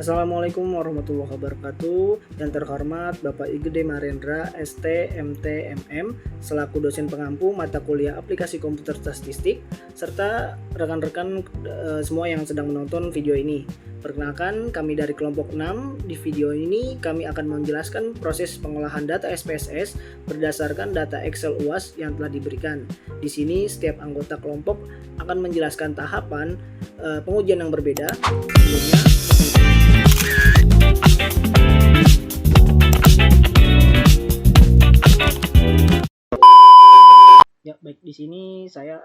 Assalamualaikum warahmatullahi wabarakatuh. Yang terhormat Bapak Igede Marendra, ST, MT, MM, selaku dosen pengampu mata kuliah aplikasi komputer statistik, serta rekan-rekan semua yang sedang menonton video ini. Perkenalkan, kami dari kelompok 6. Di video ini kami akan menjelaskan proses pengolahan data SPSS berdasarkan data Excel UAS yang telah diberikan. Di sini setiap anggota kelompok akan menjelaskan tahapan pengujian yang berbeda. Sebelumnya, ya, baik, di sini saya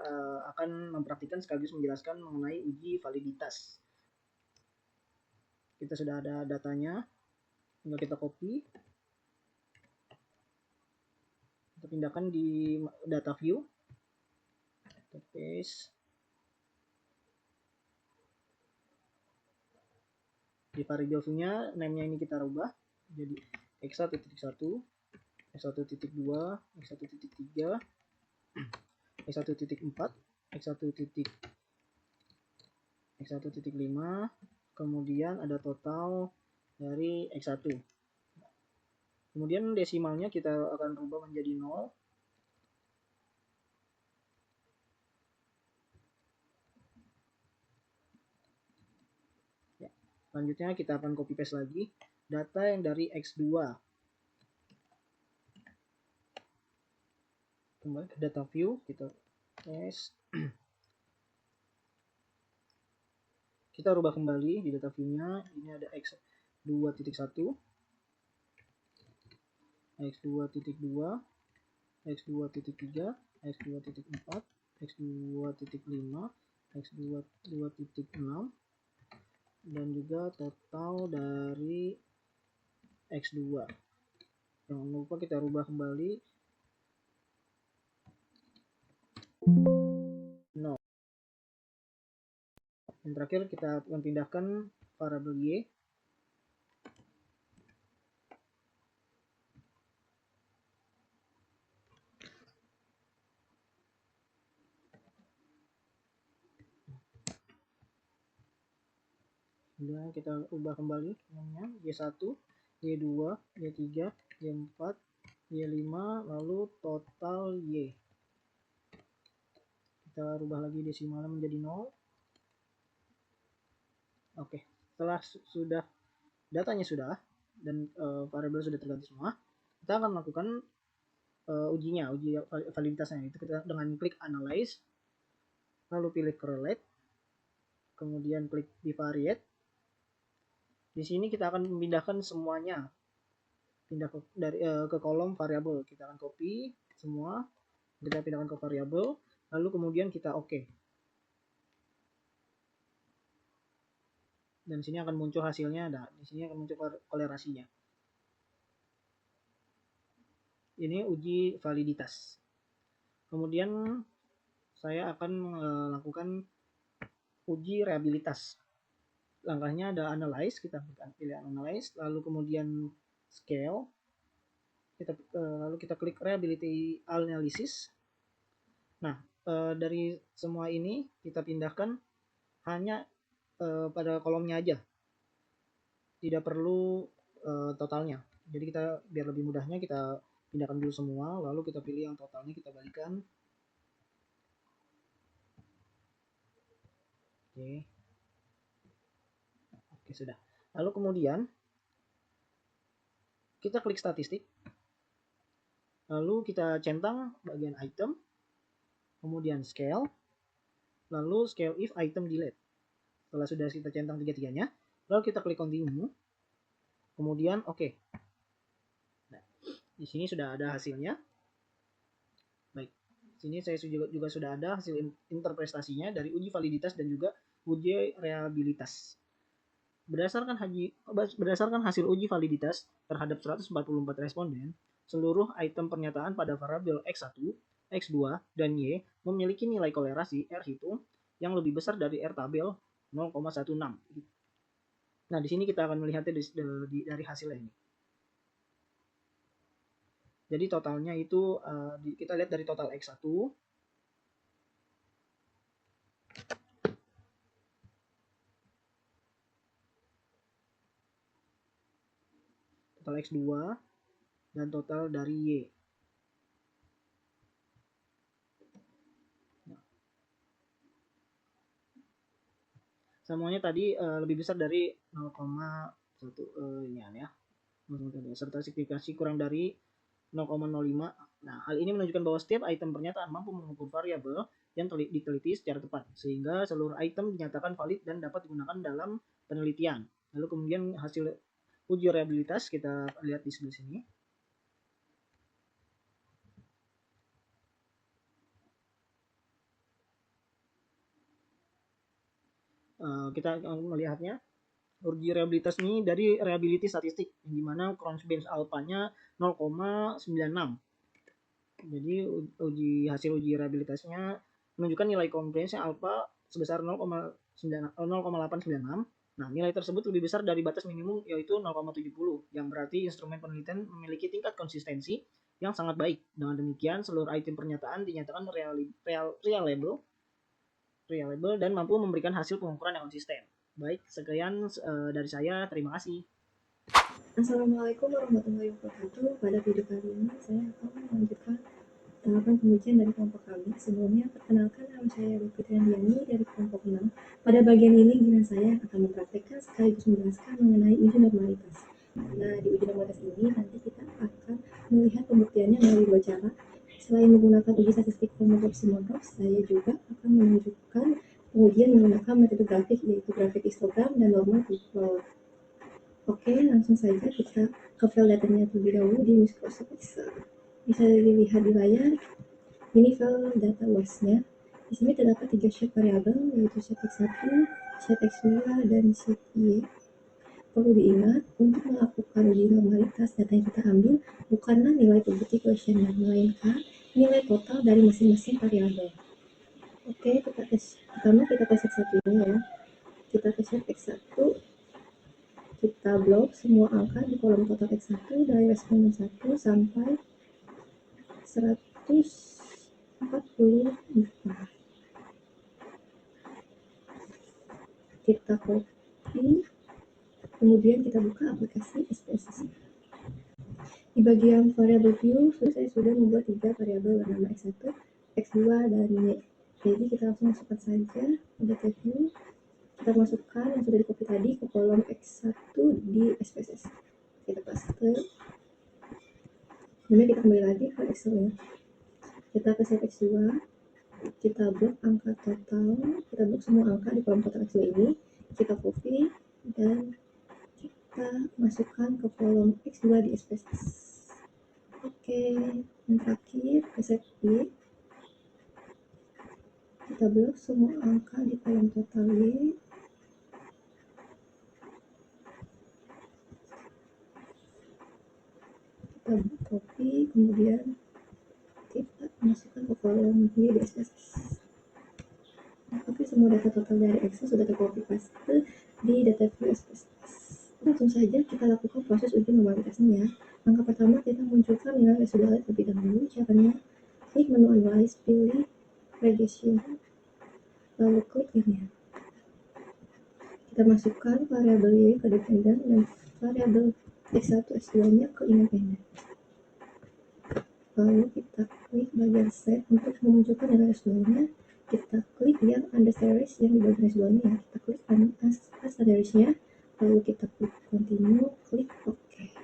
akan mempraktikkan sekaligus menjelaskan mengenai uji validitas. Kita sudah ada datanya, tinggal kita copy, kita pindahkan di data view, kita paste, di variable view-nya name-nya ini kita rubah jadi x1.1, x1.2, x1.3, x1.4, x1.5, kemudian ada total dari x1. Kemudian desimalnya kita akan rubah menjadi 0. Ya. Selanjutnya kita akan copy paste lagi data yang dari x2. Kembali ke data view, kita paste. Kita rubah kembali di data view-nya. Ini ada x2.1, x2.2, x2.3, x2.4, x2.5, x2.6, dan juga total dari x2. Jangan lupa kita rubah kembali 0. Dan terakhir kita memindahkan variabel y. Kemudian kita ubah kembali namanya Y1, Y2, Y3, Y4, Y5, lalu total Y. Kita rubah lagi desimalnya menjadi 0. Oke, setelah sudah datanya sudah dan variabel sudah terganti semua, kita akan melakukan uji validitasnya. Itu kita dengan klik analyze, lalu pilih correlate, kemudian klik bivariate. Di sini kita akan memindahkan semuanya, pindah ke kolom variabel. Kita akan copy semua, kita pindahkan ke variabel, lalu kemudian kita oke. Dan sini akan muncul hasilnya. Nah, di sini akan muncul kolerasinya. Ini uji validitas. Kemudian saya akan melakukan uji reliabilitas. Langkahnya ada analyze, kita pilih analyze, lalu kemudian scale, lalu kita klik reliability analysis. Nah, dari semua ini kita pindahkan hanya pada kolomnya aja, tidak perlu totalnya. Jadi kita biar lebih mudahnya kita pindahkan dulu semua, lalu kita pilih yang totalnya, kita balikan. Oke, sudah. Lalu kemudian kita klik statistik, lalu kita centang bagian item, kemudian scale, lalu scale if item delete. Setelah sudah kita centang tiga-tiganya, lalu kita klik continue, kemudian oke. Nah, di sini sudah ada hasilnya. Baik, di sini saya juga sudah ada hasil interpretasinya dari uji validitas dan juga uji reliabilitas. Berdasarkan hasil uji validitas terhadap 144 responden, seluruh item pernyataan pada variabel X1, X2, dan Y memiliki nilai kolerasi R hitung yang lebih besar dari R tabel 0,16. Nah, di sini kita akan melihatnya dari hasilnya ini. Jadi totalnya itu kita lihat dari total X1. total X2, dan total dari Y. Semuanya tadi lebih besar dari 0,1 ini ya. Serta signifikansi kurang dari 0,05. Nah, hal ini menunjukkan bahwa setiap item pernyataan mampu mengukur variabel yang diteliti secara tepat, sehingga seluruh item dinyatakan valid dan dapat digunakan dalam penelitian. Lalu kemudian hasil uji reliabilitas kita lihat di sebelah sini. Kita melihatnya uji reliabilitas ini dari reliability statistik, di mana Cronbach's alpha-nya 0,96. Jadi hasil uji reliabilitasnya menunjukkan nilai komprehensif alpha sebesar 0,896. Nah, nilai tersebut lebih besar dari batas minimum yaitu 0,70, yang berarti instrumen penelitian memiliki tingkat konsistensi yang sangat baik. Dengan demikian, seluruh item pernyataan dinyatakan reliable dan mampu memberikan hasil pengukuran yang konsisten. Baik, sekian dari saya. Terima kasih. Assalamualaikum warahmatullahi wabarakatuh. Pada video kali ini saya akan melanjutkan tahapan pengujian dari kelompok kami. Sebelumnya, perkenalkan nama saya Lutfi Triandiani dari kelompok 6. Pada bagian ini, giliran saya akan mempraktekkan sekaligus menjelaskan mengenai uji normalitas. Nah, di uji normalitas ini nanti kita akan melihat pembuktiannya melalui dua cara. Selain menggunakan uji statistik Kolmogorov-Simonov, saya juga akan menunjukkan pengujian menggunakan metode grafik, yaitu grafik histogram dan normal plot. Oke, langsung saja kita ke file datanya terlebih dahulu di Microsoft Excel. Bisa dilihat di layar, ini file data luasnya. Di sini terdapat 3 shape variabel, yaitu shape X1, shape X2, dan shape Y. Perlu diingat, untuk melakukan uji normalitas data yang kita ambil bukanlah nilai pembukti kuesioner, melainkan nilai total dari masing-masing variabel. Oke, pertama kita tes X1 ini ya. Kita ke shape X1, kita blok semua angka di kolom total X1 dari responden 1 sampai 144. Kita copy, kemudian kita buka aplikasi SPSS. Di bagian variable view, saya sudah membuat 3 variabel bernama X1, X2, dan Y. Jadi kita langsung masukkan saja data view. Kita masukkan yang sudah di copy tadi ke kolom X1 di SPSS. Kita paste. Kemudian kita kembali lagi ke Excel ya. Kita ke set X2, kita blok angka total, kita blok semua angka di kolom total X2 ini, kita copy dan kita masukkan ke kolom X2 di SPSS. Oke, yang terakhir ke set Y, kita blok semua angka di kolom total Y, kita copy, kemudian kita masukkan ke kolom Y di SPSS. Oke, semua data total dari Excel sudah tercopy paste di data view SPSS. Langsung saja kita lakukan proses uji normalitasnya ya. Langkah pertama, kita munculkan nilai residual terlebih dahulu. Caranya, klik menu Analyze, pilih Regression, lalu klik ini. Kita masukkan variabel Y ke dependent dan variabel X1, X2-nya ke independent. Lalu kita klik bagian set untuk memunculkan nilai residualnya. Kita klik yang undersized yang di bagian residualnya ya. Kita klik undersized-nya, lalu kita klik continue, klik OK.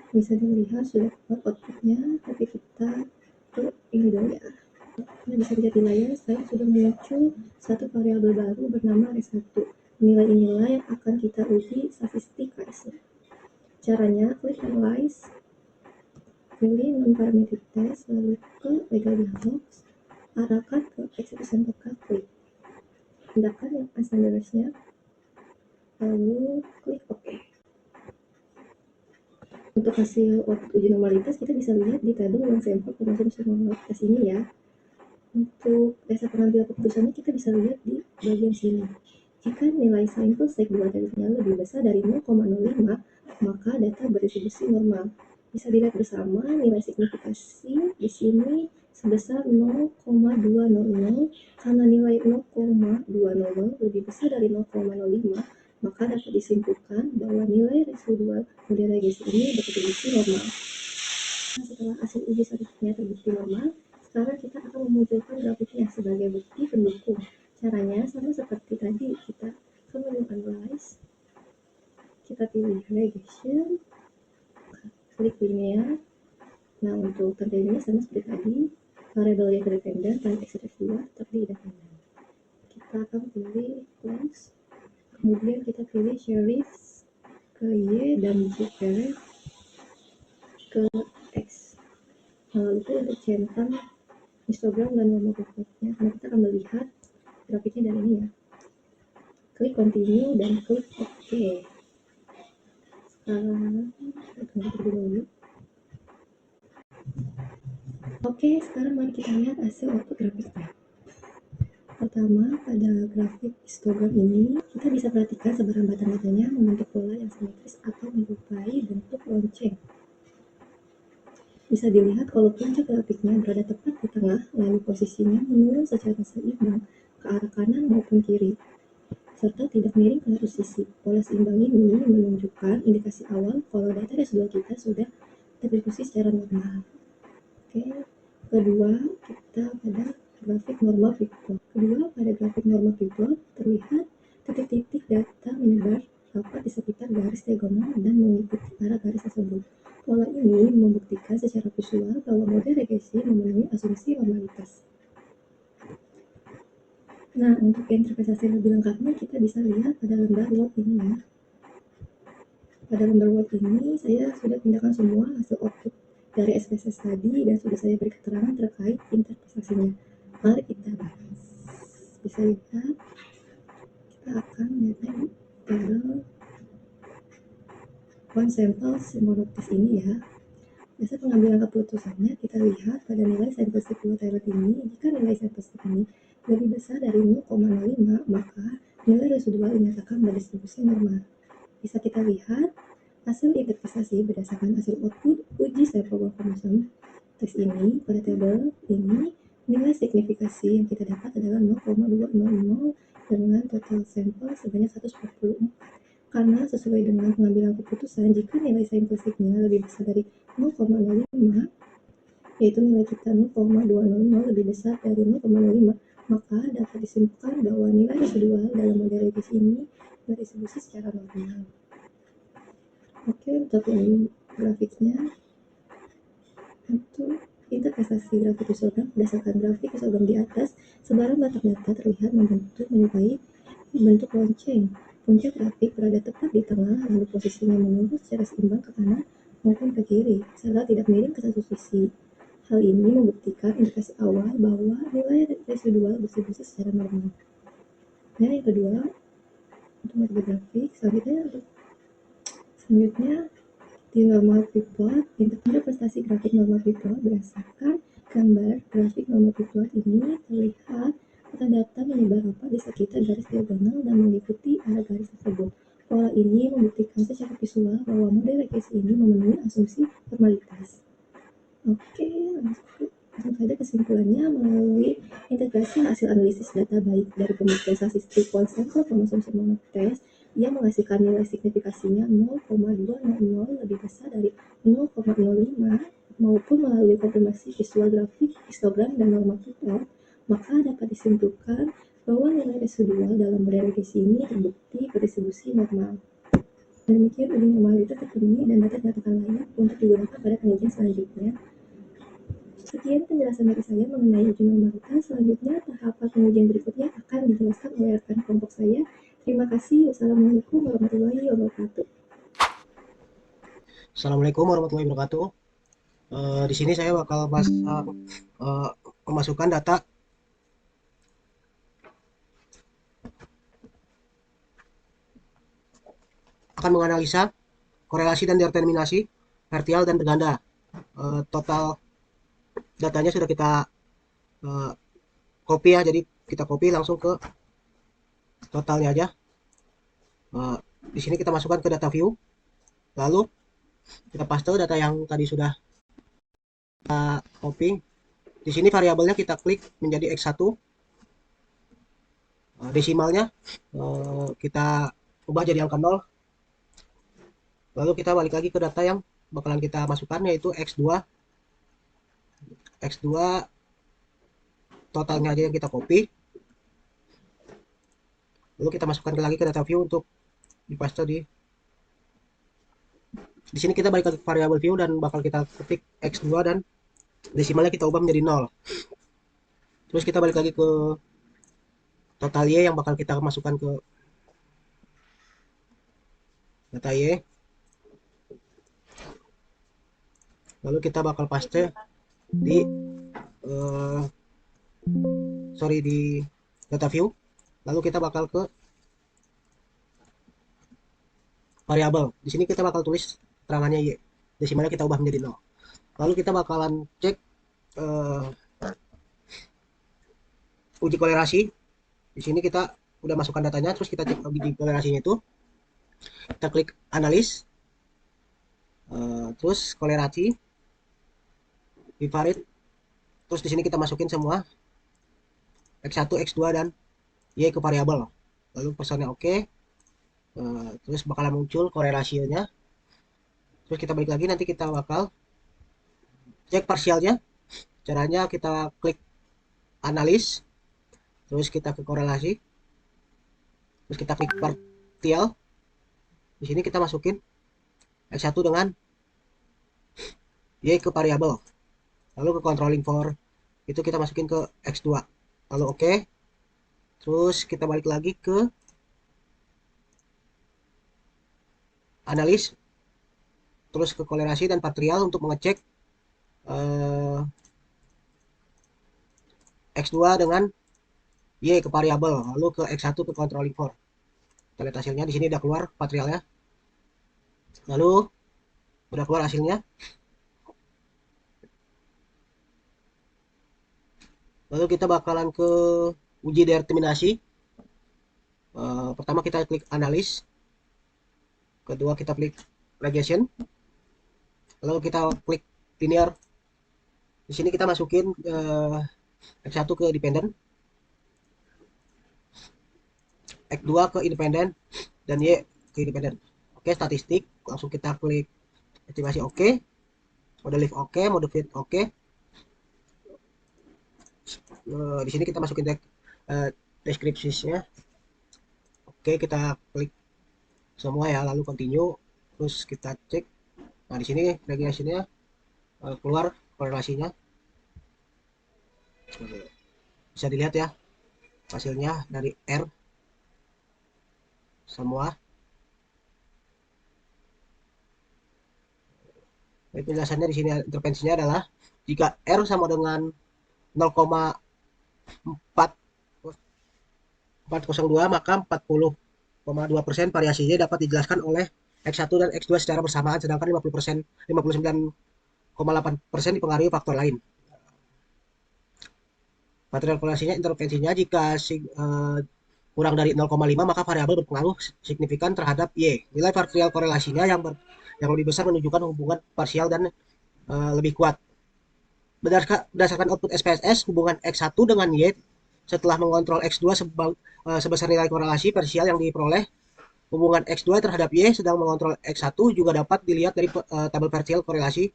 Bisa dilihat sudah keluar outputnya, tapi kita klik ini dulu ya. Nah, bisa dilihat di layar, saya sudah muncul satu variabel baru bernama S1. Nilai inilah yang akan kita uji statistik KS-nya. Caranya, klik Analyze, pilih non-parametric test, lalu ke legal dialogs, arahkan ke execution token, klik. Tindakan yang standardized-nya, lalu klik OK. Untuk hasil uji normalitas, kita bisa lihat di tabel uang sampel pemasuk uji normalitas ini ya. Untuk dasar pengambilan keputusannya kita bisa lihat di bagian sini. Jika nilai sampel segmentasinya lebih besar dari 0,05, maka data berdistribusi normal. Bisa dilihat bersama nilai signifikasi di sini sebesar 0,200. Karena nilai 0,200 lebih besar dari 0,05, maka dapat disimpulkan bahwa nilai residual model regresi ini berdistribusi normal. Nah, setelah hasil uji statistiknya terbukti normal, sekarang kita akan memunculkan grafiknya sebagai bukti pendukung. Caranya sama seperti tadi, kita ke menu Analyze, kita pilih Regression, klik linear. Nah, untuk terjadinya sama seperti tadi, variabel yang independen dan x2 tapi independen. Kita akan pilih close, kemudian kita pilih sheriff ke y dan jpeg ke x. Lalu itu untuk centang histogram dan normal pivotnya, karena kita akan melihat grafiknya dari ini ya. Klik continue dan klik OK. Sekarang kita tunggu terlebih dahulu. Oke, sekarang mari kita lihat hasil output grafiknya. Pertama, pada grafik histogram ini, kita bisa perhatikan sebaran batang-batangnya membentuk pola yang simetris atau menyerupai bentuk lonceng. Bisa dilihat kalau puncak grafiknya berada tepat di tengah, lalu posisinya menurun secara seimbang ke arah kanan maupun kiri, serta tidak miring ke satu sisi. Pola seimbang ini menunjukkan indikasi awal kalau data residual kita sudah terdistribusi secara normal. Oke, kedua kita pada grafik normal pivot. Pada grafik normal pivot terlihat titik-titik data menyebar rapat di sekitar garis diagonal dan mengikuti arah garis tersebut. Pola ini membuktikan secara visual bahwa model regresi memenuhi asumsi normalitas. Nah, untuk interpretasi lebih lengkapnya kita bisa lihat pada lembar Word ini ya. Pada lembar Word ini saya sudah pindahkan semua hasil output dari SPSS tadi dan sudah saya beri keterangan terkait interpretasinya. Mari kita bahas. Bisa lihat, kita akan melihatnya di tabel one sample simonotis ini ya. Dasar pengambilan keputusannya kita lihat pada nilai sampel stick Taylor ini. Jika nilai sampel stick ini lebih besar dari 0,05, maka nilai residual dinyatakan berdistribusi normal. Bisa kita lihat hasil interpretasi berdasarkan hasil output uji sampel work chromosom tes ini. Pada tabel ini, nilai signifikasi yang kita dapat adalah 0,200 dengan total sampel sebanyak 144. Karena sesuai dengan pengambilan keputusan, jika nilai sampel sticknya lebih besar dari 0,05, yaitu nilai kita 0,200 lebih besar dari 0,05, maka dapat disimpulkan bahwa nilai residual dalam model regresi ini berdistribusi secara normal. Oke, untuk yang grafiknya, untuk interpretasi grafik histogram berdasarkan grafik histogram di atas, sebaran batang data terlihat menyerupai bentuk lonceng. Puncak grafik berada tepat di tengah, lalu posisinya menurun secara seimbang ke kanan maupun ke kiri, serta tidak miring ke satu sisi. Hal ini membuktikan indikasi awal bahwa nilai residual berdistribusi secara normal. Dan yang kedua, untuk metode grafik, selanjutnya di normal pivot, interpretasi grafik normal pivot berdasarkan gambar grafik normal pivot ini terlihat data menyebar rapat di sekitar garis diagonal dan mengikuti arah garis tersebut. Pola ini membuktikan secara visual bahwa model regresi ini memenuhi asumsi normalitas. Oke, langsung saja kesimpulannya melalui integrasi hasil analisis data baik dari pembuktian statistik whole sample kromosom simonotis yang menghasilkan nilai signifikasinya 0,200 lebih besar dari 0,05 maupun melalui konfirmasi visual grafik, histogram, dan normal pivot, maka dapat disimpulkan bahwa nilai residual dalam model regresi ini terbukti berdistribusi normal. Demikian uji normalitas terpenuhi dan data dinyatakan layak untuk digunakan pada pengujian selanjutnya. Sekian penjelasan dari saya mengenai uji normalitas. Selanjutnya, tahapan pengujian berikutnya akan dijelaskan oleh rekan kelompok saya. Terima kasih. Wassalamualaikum warahmatullahi wabarakatuh. Assalamualaikum warahmatullahi wabarakatuh. Di sini saya bakal memasukkan data akan menganalisa korelasi dan determinasi partial dan berganda. Total datanya sudah kita copy ya, jadi kita copy langsung ke totalnya aja. Di sini kita masukkan ke data view, lalu kita paste data yang tadi sudah kita copy. Di sini variabelnya kita klik menjadi X1, desimalnya kita ubah jadi angka 0. Lalu kita balik lagi ke data yang bakalan kita masukkan, yaitu X2. X2 totalnya aja yang kita copy. Lalu kita masukkan lagi ke data view untuk dipaste di sini kita balik lagi ke variabel view dan bakal kita ketik X2 dan desimalnya kita ubah menjadi 0. Terus kita balik lagi ke total Y yang bakal kita masukkan ke data Y. Lalu kita bakal paste di di data view. Lalu kita bakal ke variabel. Di sini kita bakal tulis terangannya Y. Desimalnya kita ubah menjadi 0. Lalu kita bakalan cek uji kolerasi. Di sini kita udah masukkan datanya, terus kita cek uji kolerasinya itu. Kita klik analis, terus kolerasi, invalid. Terus di sini kita masukin semua X1, X2 dan Y ke variabel. Lalu persennya oke. Terus bakalan muncul korelasinya. Terus kita balik lagi, nanti kita bakal cek parsialnya. Caranya kita klik analis, terus kita ke korelasi, terus kita klik partial. Di sini kita masukin X1 dengan Y ke variabel. Lalu ke controlling for itu kita masukin ke X2. Lalu oke. Terus kita balik lagi ke analis, terus ke kolerasi dan partial untuk mengecek X2 dengan Y ke variabel, lalu ke X1 ke controlling for. Kita lihat hasilnya, di sini udah keluar partialnya. Lalu udah keluar hasilnya. Lalu kita bakalan ke uji determinasi. Pertama kita klik analis, kedua kita klik regression, lalu kita klik linear. Di sini kita masukin X1 ke dependent, X2 ke independen, dan Y ke independen. Oke, statistik langsung kita klik estimasi oke, mode lift oke, mode fit oke. Di sini kita masukin deskripsinya. Oke, kita klik semua ya, lalu continue, terus kita cek. Nah, di sini regressionnya keluar korelasinya. Bisa dilihat ya hasilnya dari R semua. Penjelasannya di sini intervensinya adalah jika R sama dengan 0,402 maka 40,2% variasinya dapat dijelaskan oleh X1 dan X2 secara bersamaan, sedangkan 59,8% dipengaruhi faktor lain. Material korelasinya intervensinya jika kurang dari 0,5 maka variabel berpengaruh signifikan terhadap Y. Nilai material korelasinya yang lebih besar menunjukkan hubungan parsial dan lebih kuat. Berdasarkan output SPSS, hubungan X1 dengan Y setelah mengontrol X2 sebesar nilai korelasi parsial yang diperoleh. Hubungan X2 terhadap Y sedang mengontrol X1 juga dapat dilihat dari tabel parsial korelasi.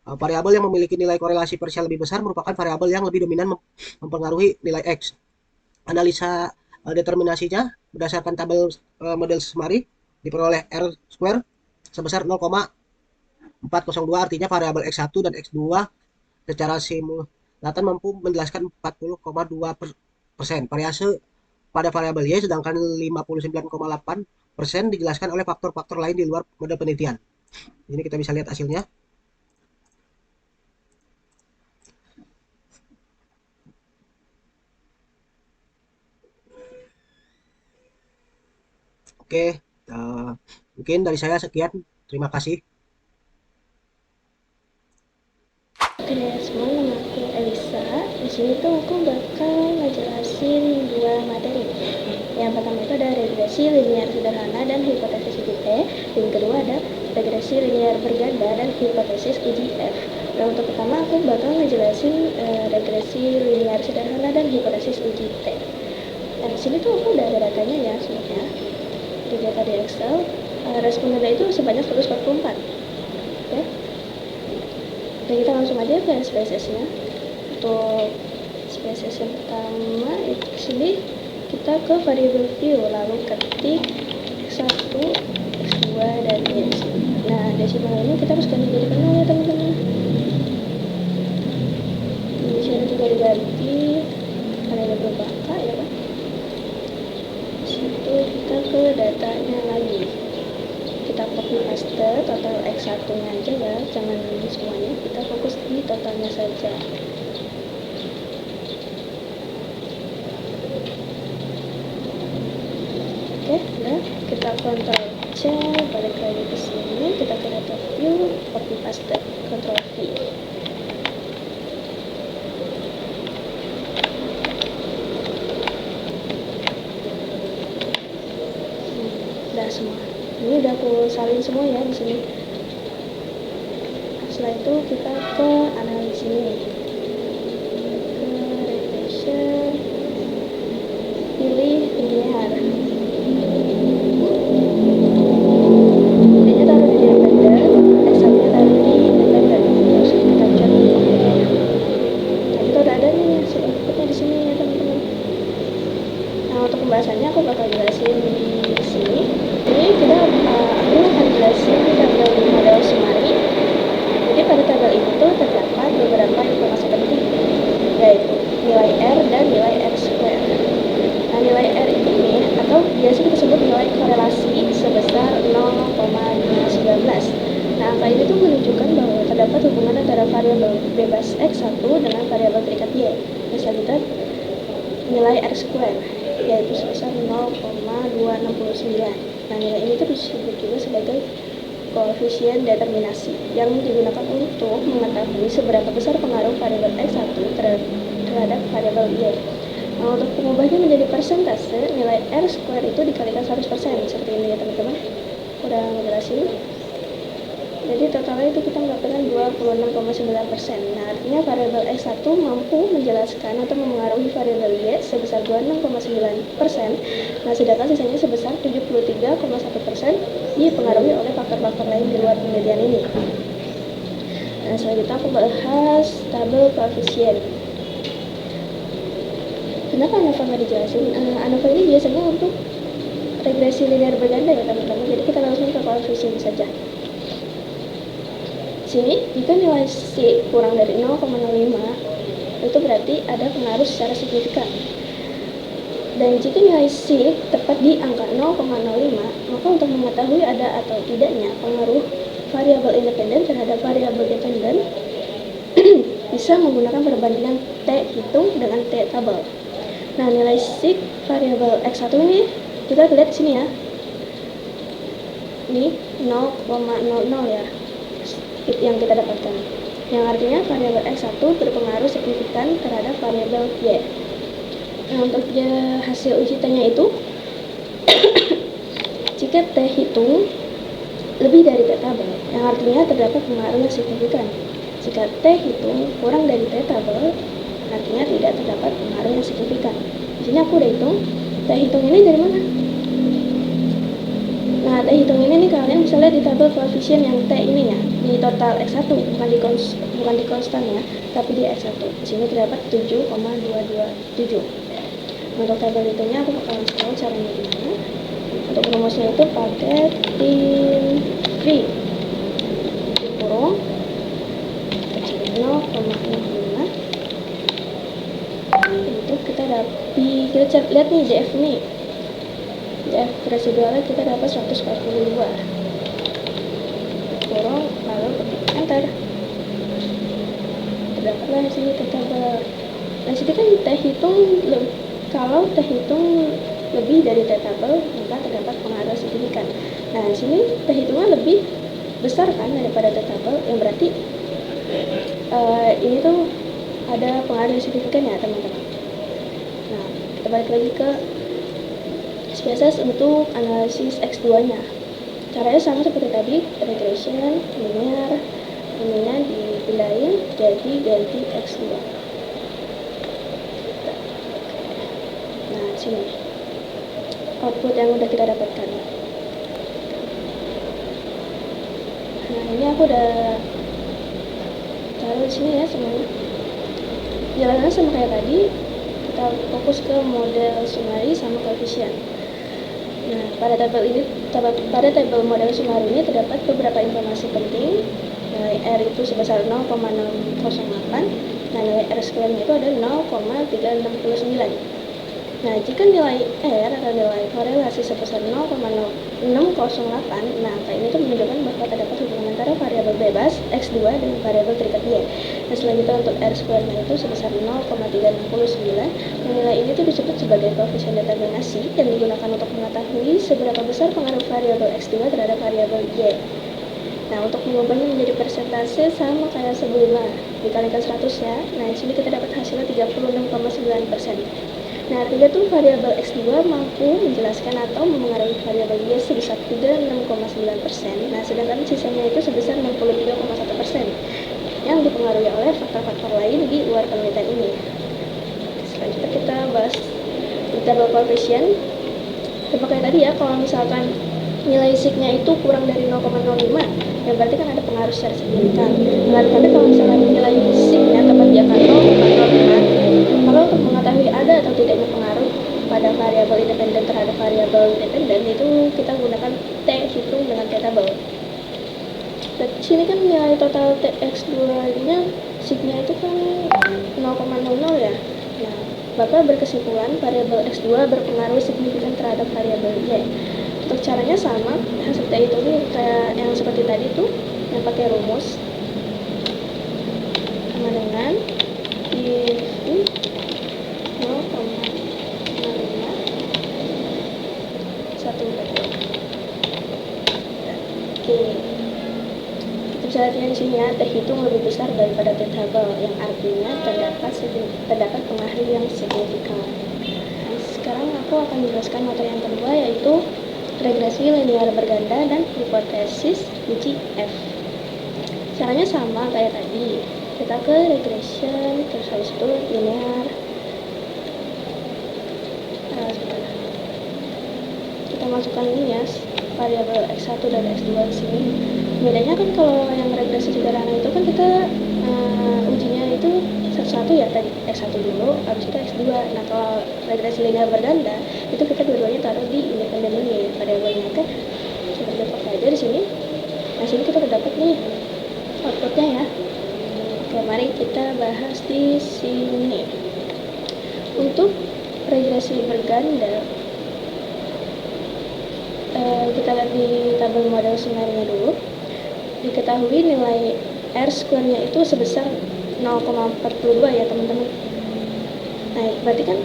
Variabel yang memiliki nilai korelasi parsial lebih besar merupakan variabel yang lebih dominan mempengaruhi nilai X. Analisa determinasinya berdasarkan tabel model Smari diperoleh R square sebesar 0,402, artinya variabel X1 dan X2 secara simultan mampu menjelaskan 40,2% variasi pada variabel Y, sedangkan 59,8% dijelaskan oleh faktor-faktor lain di luar model penelitian. Ini kita bisa lihat hasilnya. Oke, mungkin dari saya sekian. Terima kasih. Oke semua, nama aku Elisa. Di sini tuh aku bakal ngejelasin dua materi. Yang pertama itu ada regresi linear sederhana dan hipotesis uji T. Yang kedua ada regresi linear berganda dan hipotesis uji F. Nah, untuk pertama aku bakal ngejelasin regresi linear sederhana dan hipotesis uji T. Nah, di sini tuh aku udah ada datanya ya sebenarnya. seperti data di Excel. Respondennya itu sebanyak 144. Oke. Dan kita langsung aja ke SPSS-nya. Untuk SPSS yang pertama itu sini kita ke variable view, lalu ketik X1, X2 dan Y. Nah, desimal ini kita harus ganti jadi 0 ya teman-teman. Di sini juga diganti karena ada beberapa angka ya kan. Di situ kita ke datanya lagi. Kita copy paste total X1 nya aja ya, jangan semuanya, kita fokus di totalnya saja. Oke, udah, kita Ctrl C, balik lagi ke sini, kita ke data view, copy paste, Ctrl V. Udah semua. Ini udah aku salin semua ya di sini. Setelah itu kita ke analisis ini, ke regression, pilih linear. Linearnya taruh di dependent, X1-nya taruh di independent. Terus kita cek. Nah, kita udah ada nih hasil inputnya di sini ya teman-teman. Nah, untuk pembahasannya aku bakal jelasin di sini. Ini kita aku akan jelasin tabel di model Sumari. Jadi pada tabel ini tuh terdapat beberapa informasi penting, yaitu nilai R dan nilai R square. Nah, nilai R ini atau biasa kita sebut nilai korelasi sebesar 0,519. Nah, angka ini tuh menunjukkan bahwa terdapat hubungan antara variabel bebas X1 dengan variabel terikat Y. Misal kita nilai R square, yaitu sebesar 0,269. Nah, nilai ini tuh disebut juga sebagai koefisien determinasi yang digunakan untuk mengetahui seberapa besar pengaruh variabel X1 terhadap variabel Y. Nah, untuk mengubahnya menjadi persentase, nilai R square itu dikalikan 100%, seperti ini ya teman-teman. Udah ngejelasin. Jadi totalnya itu kita mendapatkan 26,9%. Nah, artinya variabel X1 mampu menjelaskan atau memengaruhi variabel Y sebesar 26,9%. Nah, sedangkan sisanya sebesar 73,1% dipengaruhi oleh faktor-faktor lain di luar penelitian ini. Nah, selanjutnya aku bahas tabel koefisien. Kenapa ANOVA nggak dijelasin? ANOVA ini biasanya untuk regresi linear berganda ya teman-teman. Jadi kita langsung ke koefisien saja. Sini, jika nilai C kurang dari 0,05, itu berarti ada pengaruh secara signifikan. Dan jika nilai C tepat di angka 0,05, maka untuk mengetahui ada atau tidaknya pengaruh variabel independen terhadap variabel dependen, bisa menggunakan perbandingan T hitung dengan T tabel. Nah, nilai C variabel X1 ini kita lihat di sini ya. Ini 0,00 ya. Yang kita dapatkan, yang artinya variabel X1 berpengaruh signifikan terhadap variabel Y. Nah, untuk hasil uji T-nya itu jika T hitung lebih dari T tabel, yang artinya terdapat pengaruh yang signifikan. Jika T hitung kurang dari T tabel, artinya tidak terdapat pengaruh yang signifikan. Di sini aku udah hitung, T hitung ini dari mana? Nah, T hitung ini nih kalian bisa lihat di tabel koefisien yang T ini ya, di total X1, bukan di konstan ya, tapi di X1. Di sini terdapat 7,227. Untuk tabel hitungnya aku bakal kasih tahu caranya gimana. Untuk rumusnya itu pakai tin free kurung kecil 0,05. Itu kita lihat nih JF nih. JF residualnya kita dapat 142. Kurung lalu ketik enter. Terdapatlah di sini tabel. Nah, sini kan T hitung, kalau T hitung lebih dari T tabel, maka terdapat pengaruh signifikan. Nah, di sini T hitungnya lebih besar kan daripada T tabel, yang berarti ini tuh ada pengaruh signifikan ya teman-teman. Nah, kita balik lagi ke SPSS untuk analisis X2 nya. Caranya sama seperti tadi, regression, linear, kemudian dipindahin jadi ganti X2. Nah, sini output yang udah kita dapatkan. Nah, ini aku udah taruh di sini ya semuanya. Jalannya sama kayak tadi, kita fokus ke model summary sama coefficient. Nah, pada tabel model summary ini terdapat beberapa informasi penting. Nilai R itu sebesar 0,608. Nah, nilai R square-nya itu ada 0,369. Nah, jika nilai R atau nilai korelasi sebesar 0,608, nah angka ini tuh menunjukkan bahwa terdapat hubungan antara variabel bebas X2 dengan variabel terikat Y. Nah, selanjutnya untuk R square-nya itu sebesar 0,369. Nah, nilai ini tuh disebut sebagai koefisien determinasi yang digunakan untuk mengetahui seberapa besar pengaruh variabel X2 terhadap variabel Y. Nah, untuk mengubahnya menjadi persentase sama kayak sebelumnya, dikalikan 100 ya. Nah, di sini kita dapat hasilnya 36,9%. Nah, artinya tuh variabel X2 mampu menjelaskan atau memengaruhi variabel Y sebesar 36,9%. Nah, sedangkan sisanya itu sebesar 63,1% yang dipengaruhi oleh faktor-faktor lain di luar penelitian ini. Selanjutnya kita bahas di tabel coefficient. Sama kayak tadi ya, kalau misalkan nilai sig-nya itu kurang dari 0,05, ya berarti kan ada pengaruh secara signifikan. Nah, tapi kalau misalkan nilai sig-nya tepat di angka 0,05, maka untuk mengetahui ada atau tidaknya pengaruh pada variabel independen terhadap variabel dependen itu kita gunakan T hitung dengan T tabel. Dan di sini kan nilai total Tx2-nya sig-nya itu kan 0,00 ya. Nah, Bapak berkesimpulan variabel X2 berpengaruh signifikan terhadap variabel Y. Untuk caranya sama, hasil T itu kayak yang seperti tadi tuh, yang pakai rumus sama dengan if 0,5 Oke, kita bisa lihat di sini ya, T hitung lebih besar daripada T tabel, yang artinya terdapat pengaruh yang signifikan. Nah, sekarang aku akan menjelaskan materi yang kedua, yaitu regresi linear berganda dan hipotesis uji F. Caranya sama kayak tadi, kita ke regression, terus habis itu linear. Kita masukkan ini ya, variabel X1 dan X2 di sini. Bedanya kan kalau yang regresi sederhana itu kan kita ujinya itu satu-satu ya, tadi X1 dulu, habis itu X2. Nah, kalau regresi linear berganda itu kita dua-duanya taruh di independen ini variabelnya. Oke, kita dapat aja di sini. Nah, sini kita dapat nih outputnya ya. Oke, mari kita bahas di sini. Untuk regresi berganda, kita lihat di tabel model summary-nya dulu. Diketahui nilai R square-nya itu sebesar 0,42 ya teman-teman. Nah, berarti kan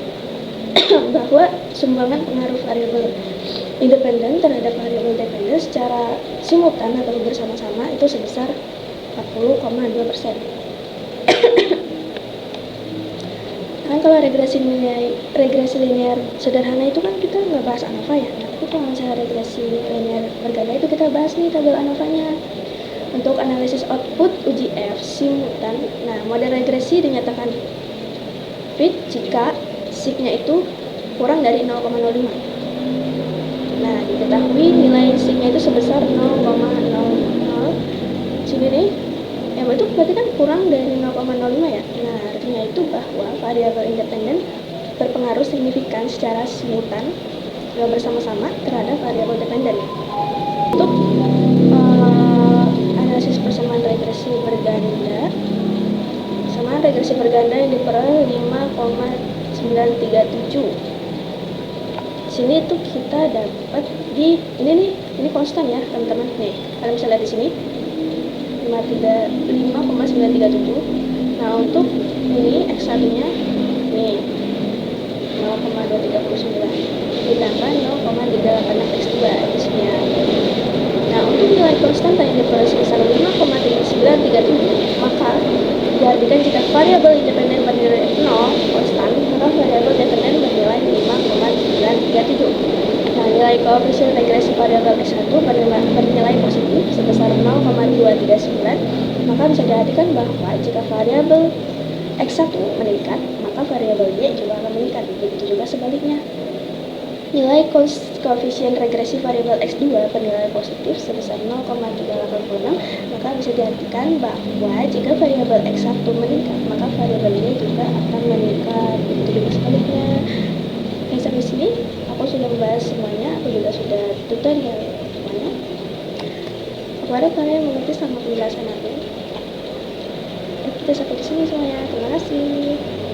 bahwa sumbangan pengaruh variabel independen terhadap variabel dependen secara simultan atau bersama-sama itu sebesar 40,2%. Kan kalau regresi linear sederhana itu kan kita nggak bahas ANOVA ya. Nah, tapi kalau misalnya regresi linear berganda itu kita bahas nih tabel ANOVA-nya. Untuk analisis output uji F simultan, nah model regresi dinyatakan fit jika sig-nya itu kurang dari 0,05. Nah, diketahui nilai sig-nya itu sebesar 0,00. Sini nih, ya itu berarti kan kurang dari 0,05 ya. Nah, artinya itu bahwa variabel independen berpengaruh signifikan secara simultan bersama-sama terhadap variabel dependen. Untuk analisis persamaan regresi berganda, persamaan regresi berganda yang diperoleh 5,937. Sini tuh kita dapat di ini konstan ya teman-teman. Nih, kalian bisa lihat di sini 5,937. Nah, untuk ini X1-nya nih 0,239 ditambah 0,386 X2 di sini ya. Nah, untuk nilai konstan yang diperoleh sebesar 5,937, maka diartikan jika variabel independen bernilai 0 konstan, maka variabel dependen bernilai 5,937. Nah, nilai koefisien regresi variabel X1 bernilai positif sebesar 0,239, maka bisa diartikan bahwa jika variabel X1 meningkat, maka variabel Y juga akan meningkat. Begitu juga sebaliknya. Nilai koefisien regresi variabel X2 bernilai positif sebesar 0,386, maka bisa diartikan bahwa jika variabel X1 meningkat, maka variabel Y juga akan meningkat. Begitu juga sebaliknya. Oke, sampai sini aku sudah membahas semuanya, aku juga sudah tutorial semuanya. Aku harap kalian mengerti sama penjelasan aku. Kita sampai di sini semuanya. Terima kasih.